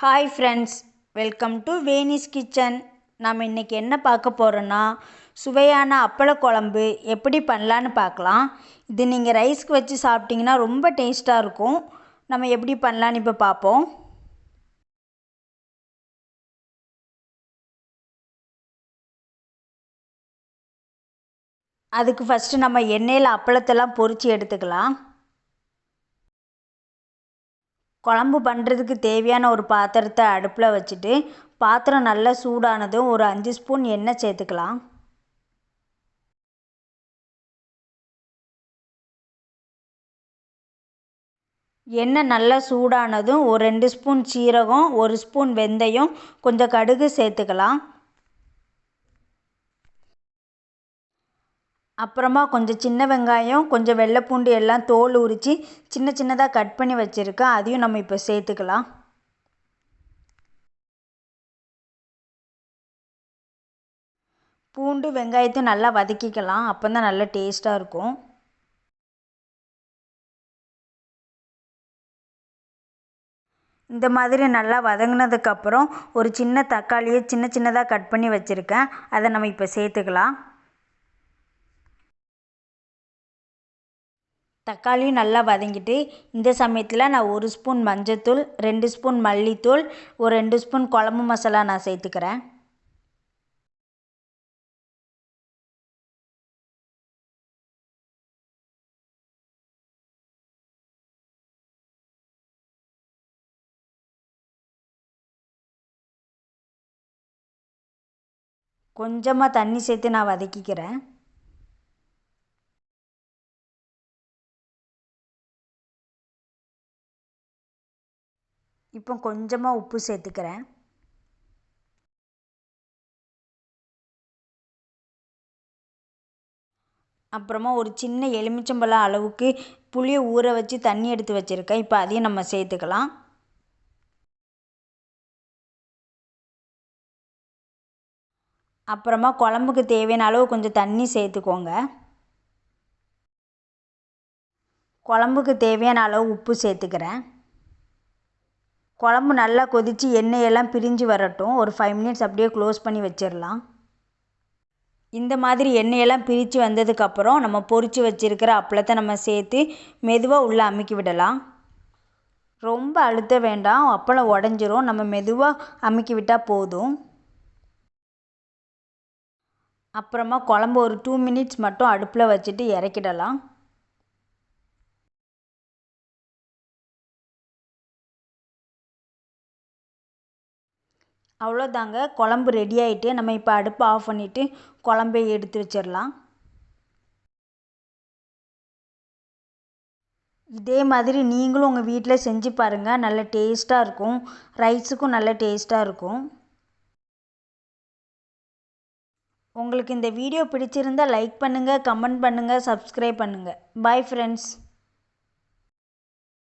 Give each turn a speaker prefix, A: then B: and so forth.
A: Hi friends, welcome to Venice Kitchen. நம்ம இன்றைக்கி என்ன பார்க்க போகிறோன்னா, சுவையான அப்பள குழம்பு எப்படி பண்ணலான்னு பார்க்கலாம். இது நீங்கள் ரைஸ்க்கு வச்சு சாப்பிட்டிங்கன்னா ரொம்ப டேஸ்ட்டாக இருக்கும். நம்ம எப்படி பண்ணலான்னு இப்போ பார்ப்போம். அதுக்கு ஃபஸ்ட்டு நம்ம எண்ணெயில் அப்பளத்தெல்லாம் பொரித்து எடுத்துக்கலாம். குழம்பு பண்ணுறதுக்கு தேவையான ஒரு பாத்திரத்தை அடுப்பில் வச்சுட்டு, பாத்திரம் நல்லா சூடானதும் ஒரு 5 ஸ்பூன் எண்ணெய் சேர்த்துக்கலாம். எண்ணெய் நல்லா சூடானதும் ஒரு 2 ஸ்பூன் சீரகம், 1 ஸ்பூன் வெந்தயம், கொஞ்சம் கடுகு சேர்த்துக்கலாம். அப்புறமா கொஞ்சம் சின்ன வெங்காயம், கொஞ்சம் வெள்ளைப்பூண்டு எல்லாம் தோல் உரித்து சின்ன சின்னதாக கட் பண்ணி வச்சுருக்கேன். அதையும் நம்ம இப்போ சேர்த்துக்கலாம். பூண்டு வெங்காயத்தையும் நல்லா வதக்கிக்கலாம். அப்போ தான் நல்லா டேஸ்ட்டாக இருக்கும். இந்த மாதிரி நல்லா வதங்கினதுக்கப்புறம் ஒரு சின்ன தக்காளியை சின்ன சின்னதாக கட் பண்ணி வச்சுருக்கேன். அதை நம்ம இப்போ சேர்த்துக்கலாம். தக்காளியும் நல்லா வதங்கிட்டு, இந்த சமயத்தில் நான் 1 ஸ்பூன் மஞ்சத்தூள், 2 ஸ்பூன் மல்லித்தூள், ஒரு 2 ஸ்பூன் குழம்பு மசாலா நான் சேர்த்துக்கிறேன். கொஞ்சமாக தண்ணி சேர்த்து நான் வதக்கிக்கிறேன். இப்போ கொஞ்சமாக உப்பு சேர்த்துக்கிறேன். அப்புறமா ஒரு சின்ன எலுமிச்சம்பழம் அளவுக்கு புளியை ஊற வச்சு தண்ணி எடுத்து வச்சுருக்கேன். இப்போ அதையும் நம்ம சேர்த்துக்கலாம். அப்புறமா குழம்புக்கு தேவையான அளவு கொஞ்சம் தண்ணி சேர்த்துக்கோங்க. குழம்புக்கு தேவையான அளவு உப்பு சேர்த்துக்கிறேன். குழம்பு நல்லா கொதித்து எண்ணெயெல்லாம் பிரிஞ்சு வரட்டும். ஒரு 5 மினிட்ஸ் அப்படியே க்ளோஸ் பண்ணி வச்சிடலாம். இந்த மாதிரி எண்ணெயெல்லாம் பிரித்து வந்ததுக்கப்புறம் நம்ம பொரித்து வச்சுருக்கிற அப்பளத்தை நம்ம சேர்த்து மெதுவாக உள்ளே அமுக்கி விடலாம். ரொம்ப அழுத்த வேண்டாம், அப்பளம் உடஞ்சிரும். நம்ம மெதுவாக அமுக்கி விட்டால் போதும். அப்புறமா குழம்பு ஒரு 2 மினிட்ஸ் மட்டும் அடுப்பில் வச்சுட்டு இறக்கிடலாம். அவ்வளோதாங்க, குழம்பு ரெடி ஆகிட்டு. நம்ம இப்போ அடுப்பை ஆஃப் பண்ணிவிட்டு குழம்பை எடுத்து வச்சிடலாம். இதே மாதிரி நீங்களும் உங்கள் வீட்டில் செஞ்சு பாருங்கள். நல்ல டேஸ்ட்டாக இருக்கும். ரைஸுக்கும் நல்ல டேஸ்ட்டாக இருக்கும். உங்களுக்கு இந்த வீடியோ பிடிச்சிருந்தால் லைக் பண்ணுங்கள், கமெண்ட் பண்ணுங்கள், சப்ஸ்கிரைப் பண்ணுங்கள். Bye friends.